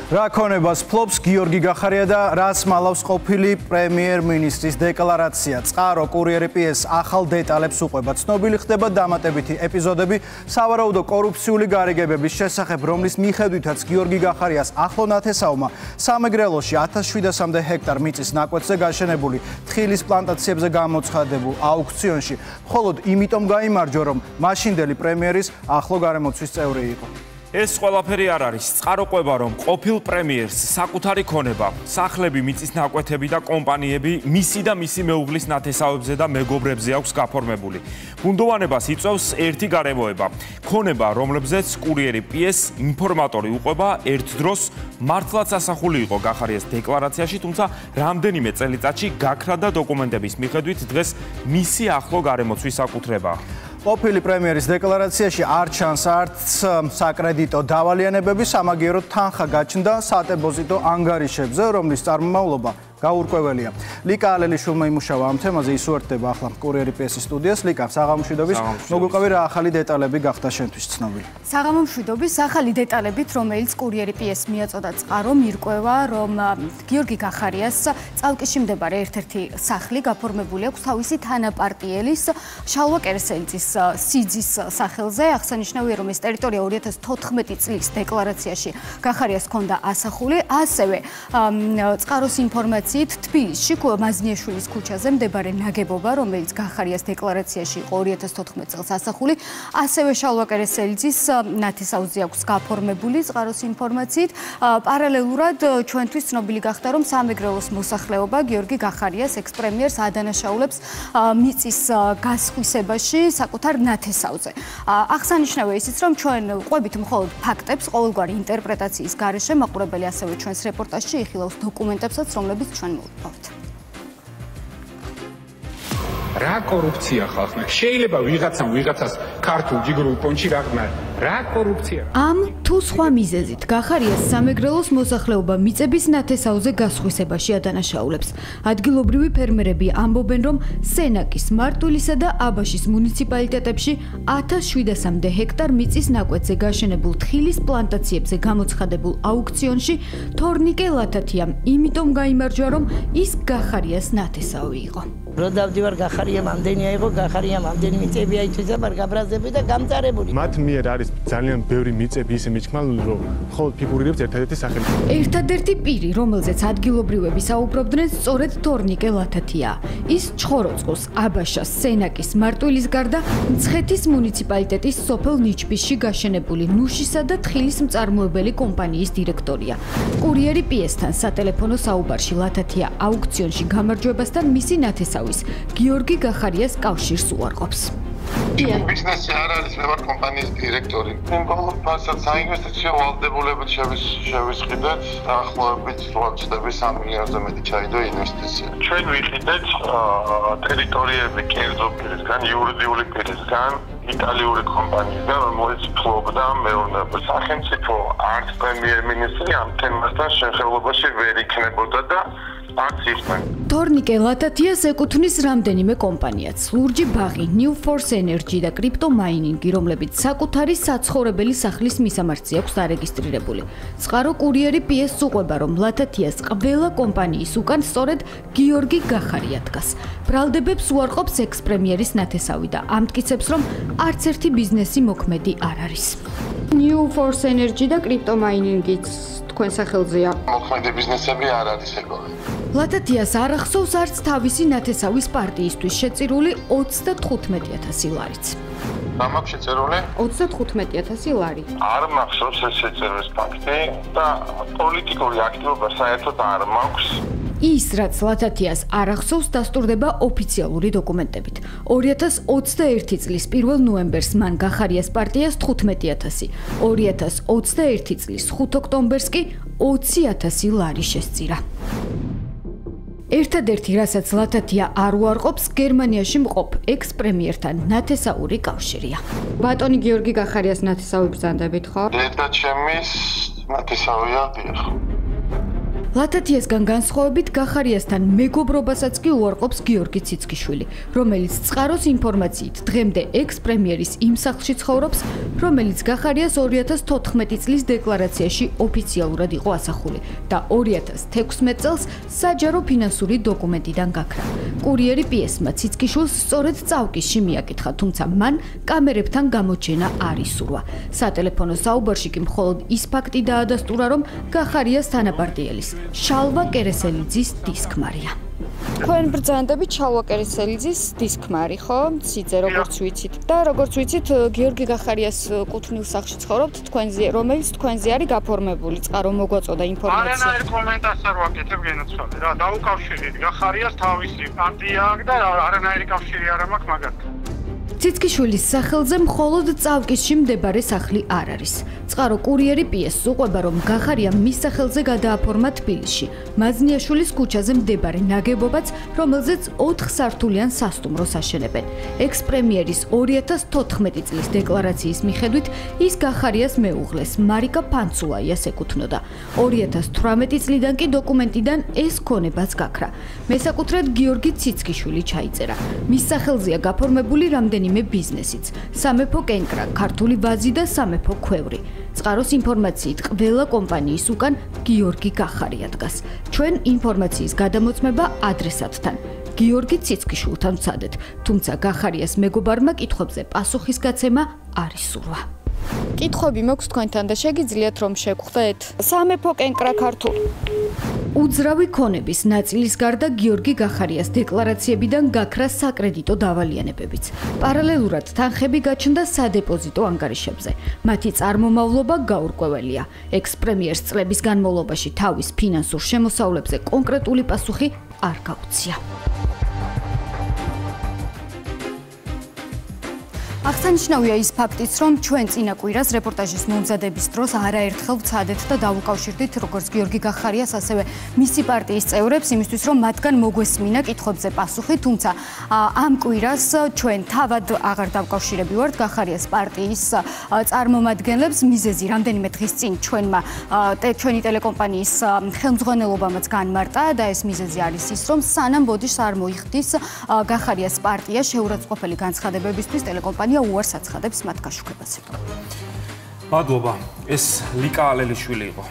რა ქონებას ფლობს გიორგი გახარია და რაც მალავს ყოფილი პრემიერ-მინისტრის დეკლარაცია. წყარო კურიერი პიესს ახალ დეტალებს უყვება. ცნობილი ხდება დამატებითი ეპიზოდები სავარაუდო კორუფციული გარიგებების შესახებ, რომლის მიხედვითაც გიორგი გახარიას ახლო ნათესაურმა სამეგრელოში 1700-მდე ჰექტარ მიწის ნაკვეთზე გაშენებული თხილის პლანტაციებზე გამოცხადებულ აუქციონში მხოლოდ იმიტომ გაიმარჯვა, რომ მაშინდელი პრემიერის ახლო გარემოცვის წევრი იყო. ეს ყველაფერი არ არის. წყაროყვება, რომ ყოფილ პრემიერს საკუთარი ქონება, სახლები, მიწის ნაკვეთები და კომპანიები მისი და მისი მეუღლის ნათესავებზე და მეგობრებზე აქვს გაფორმებული. ბუნდოვანებას იწვევს ერთი გარემოება. ქონება, რომლებზეც კურიერი პიესს ინფორმატორი უყვება, ერთ დროს მართლაც ასახული იყო გახარიას დეკლარაციაში, თუმცა რამდენიმე წელიწადში გაქრა და დოკუმენტების მიხედვით დღეს მისი ახლო გარემოცვის საკუთრებაა. ყოფილი პრემიერის დეკლარაციაში არ ჩანს არც საკრედიტო დავალიანებები, სამაგიეროდ თანხა გაჩნდა სადებოზიტო ანგარიშებზე, რომლის წარმომავლობა გაურკვეველია. ლიკა ალელიშვილმა იმუშავა ამ თემაზე, ის უერთდება ახლა კურიერი პიესის სტუდიას. ლიკა, საღამომშვიდობის. მოგვიყვები რა ახალი დეტალები გახდა შენთვის ცნობილი? საღამომშვიდობის. ახალი დეტალებით, რომელიც კურიერი პიესს მიაწოდა წყარო, მირკვევა, რომ გიორგი გახარიას წალკიში მდებარე ერთ-ერთი სახლი გაფორმებული აქვს თავისი თანაპარტიელის შალვა კერესელიძის სიძის სახელზე. აღსანიშნავია, რომ ეს ტერიტორია 2014 წლის დეკლარაციაში გახარიას ჰქონდა ასახული, ასევე წყაროს ინფორმაცია თბილისში მაზნიაშვილის ქუჩაზე მდებარე ნაგებობა, რომელიც გახარიას დეკლარაციაში იყო 2014 წელს ასახული, ასევე შალვა კერესელიძის ნათესაურზე აქვს გაფორმებული წყაროს ინფორმაციით. პარალელურად ჩვენთვის ცნობილი გახდა, რომ სამეგრელოს მოსახლეობა გიორგი გახარიას ექს-პრემიერს ადანაშაულებს მიწის გასხვისებაში საკუთარ ნათესაურზე. აღსანიშნავია ისიც, რომ ჩვენ ყვებით მხოლოდ ფაქტებს, ყოველგვარი ინტერპრეტაციის გარეშე, მაყურებელი ასევე ჩვენს რეპორტაჟში იხილავს დოკუმენტებსაც, რომლებიც ჩვენ მოვიპოვეთ. რა კორუფცია ხალხმა? შეიძლება ვიღაცას ქართულ ჯიგრულ პონჩი რაღნა. რა კორუფცია? ამ თუ სხვა მიზეზით გახარიას სამეგრელოს მოსახლეობა მიწების ნათესაურზე გასხვისებაში ადანაშაულებს. ადგილობრივი ფერმერები ამბობენ, რომ სენაკის, მარტვილისა და აბაშის მუნიციპალიტეტებში 1700-მდე ჰექტარ მიწის ნაკვეთზე გაშენებულ თხილის პლანტაციებზე გამოცხადებულ აუქციონში თორნიკე ლათათიამ იმიტომ გაიმარჯვა, რომ ის გახარიას ნათესავი იყო. რო დავდივარ გახარიამ ამდენია იყო, გახარიამ ამდენი მიწები აიწვია, ბარგაბრაზები და გამწარებული. მათ მიერ არის ძალიან ბევრი მიწები ისე მიჩქმალული, რომ მხოლოდ ფიგურირებს ერთადერთი სახელი. ერთადერთი პირი, რომელზეც ადგილობრივები საუბრობდნენ, სწორედ თორნიკე ლათათია. ის ჩხოროწყოს, აბაშას, სენაკის, მარტვილის გარდა მცხეთის მუნიციპალიტეტის სოფელ ნიჩბისში გაშენებული ნუშისა და თხილის მწარმოებელი კომპანიის დირექტორია. კურიერი პიესთან სატელეფონო საუბარში ლათათია აუქციონში გამარჯვებასთან მისი ნათესავი გიორგი გახარიას კავშირს უარყოფს. ბიზნესი არ არის, მე ვარ კომპანიის დირექტორი. იმბოლოდ მასაც საინვესტიციო ვალდებულებით შევისყიდეთ, დაახლოებით 3 მილიარდზე მეტი ჩაიდო ინვესტიცია. ჩვენ ვიყიდეთ ტერიტორიები კერძო პირისგან, იურიდიული პირისგან, იტალიური კომპანიისგან, რომელიც ფლობდა მეურნეობას. სახელმწიფო არც პრემიერ-მინისტრი ამ თემასთან შემხელობაში ვერ იქნებოდა და თორნიკე ლათათიას ეკუთვნის რამდენიმე კომპანიაც, ლურჯი ბაღი, New Force Energy და კრიპტო მაინინგი, რომლებიც საკუთარი საცხოვრებელი სახლის მისამართზე აქვს დარეგისტრირებული. წყარო კურიერი პიესს უყვება, რომ ლათათიას ყველა კომპანიის უკან სწორედ გიორგი გახარია დგას. ბრალდებებს უარყოფს ექს-პრემიერის ნათესავი და ამტკიცებს, რომ არც ერთი ბიზნესი მოქმედი არ არის. New Force Energy და კრიპტო მაინინგიც თქვენ სახელზეა. მოქმედი ბიზნესები არ არის ეგრე. ლათათიას არ ახსოვს არც თავისი ნათესავის პარტიისთვის შეწირული 35000 ლარიც. რა მაქვს შეწირული? 35000 ლარი. არ მახსოვს ეს შეწირვის ფაქტი და პოლიტიკური აქტივობა საერთოდ არ მაქვს. ის, რაც ლათათიას არ ახსოვს, დასტურდება ოფიციალური დოკუმენტებით. 2021 წლის 1 ნოემბერს მან გახარიას პარტიას 15000, 2021 წლის 5 ოქტომბერს კი 20000 ლარი შესწირა. ერთადერთი, რასაც ლათათია არ უარყოფს, გერმანიაში მყოფ ექს-პრემიერთან ნათესაური კავშირია. ბატონი გიორგი გახარიას ნათესავი ბრძანდებით, ხო? დედა ჩემის ნათესავია, დიახ. ლათათიასგან განსხვავებით გახარიასთან მეგობრობასაც კი უარყოფს გიორგი ციცქიშვილი, რომელიც წყაროს ინფორმაციით დღემდე ექს-პრემიერის იმ სახლში ცხოვრობს, რომელიც გახარიას 2014 წლის დეკლარაციაში ოფიციალურად იყო ასახული და 2016 წელს საჯარო ფინანსური დოკუმენტიდან გაქრა. კურიერი პიესმა ციცქიშვილს სწორედ წავკისში მიაკითხა, თუმცა მან კამერებთან გამოჩენა არ ისურვა. სატელეფონო საუბარში კი მხოლოდ ის ფაქტი დაადასტურა, რომ გახარიას თანაპარტიელის შალვა კერესელიძის დისკმარია. თქვენ ბრძანდებით შალვა კერესელიძის დისკმარი, ხო? სიძე როგორც ვიცით. და როგორც ვიცით, გიორგი გახარიას კუთვნილ სახლში ცხოვრობთ, რომელიც თქვენზე არის გაფორმებული, წყარო მოგვაწოდა ინფორმაცია. არანაირ კომენტარს არ ვაკეთებ გენაცვალე რა, დაუკავშირდით გახარიას თავისი პარტია აქვს და არანაირი კავშირი არ მაქვს მაგათთან. ციცქიშვილის სახელზე მხოლოდ წავკისში მდებარე სახლი არ არის. წყარო კურიერი პიესს უყვება, რომ გახარია მის სახელზე გადააფორმა თბილისში, მაზნიაშვილის ქუჩაზე მდებარე ნაგებობაც, რომელზეც 4 სართულიან სასტუმროს აშენებენ. ექს-პრემიერის 2014 წლის დეკლარაციის მიხედვით, ის გახარიას მეუღლეს, მარიკა ფანცულაიას ეკუთვნოდა. 2018 წლიდან კი დოკუმენტიდან ეს ქონებაც გაქრა. მესაკუთრედ გიორგი ციცქიშვილი ჩაიწერა. მის სახელზეა გაფორმებული რამდენიმე ბიზნესიც, სამეფო კენკრა, ქართული ვაზი და სამეფო ქვევრი. წყაროს ინფორმაციით ყველა კომპანიის უკან გიორგი გახარია დგას. ჩვენ ინფორმაციის გადამოწმება ადრესატთან გიორგი ციცქიშვილთან ვცადეთ, თუმცა გახარიას მეგობარმა კითხვებზე პასუხის გაცემა არ ისურვა. კითხვები მაქვს თქვენთან და შეგიძლიათ რომ შეგხვდეთ. სამეფო კენკრა ქართული უძრავი ქონების ნაწილის გარდა გიორგი გახარიას დეკლარაციებიდან გაქრა საკრედიტო დავალიანებებიც. პარალელურად თანხები გაჩნდა სადეპოზიტო ანგარიშებზე. მათი წარმომავლობა გაურკვეველია. ექს-პრემიერს წლების განმავლობაში თავის ფინანსურ შემოსავლებზე კონკრეტული პასუხი არ გაუწია. აღსანიშნავია ის ფაქტიც, რომ ჩვენ წინა კვირას რეპორტაჟის მომზადების დროს არაერთხელ ვცადეთ და დავუკავშირდით როგორც გიორგი გახარიას, ასევე მისი პარტიის წევრებს, იმისთვის რომ მათგან მოგვესმინა კითხვებზე პასუხი, თუმცა ამ კვირას ჩვენ თავად აღარ დავკავშირებივართ გახარიას პარტიის წარმომადგენლებს. მიზეზი რამდენიმე დღის წინ ჩვენი ტელეკომპანიის ხელმძღვანელობამაც განმარტა და ეს მიზეზი არის ის, რომ სანამ ბოდიშს არ მოიხდის გახარიას პარტია შეურაცხყოფელი განცხადებებისთვის ტელეკომპანია უარს აცხადებს მათ გაშუქებაზე. მადლობა. ეს ლიკა ალელიშვილი იყო.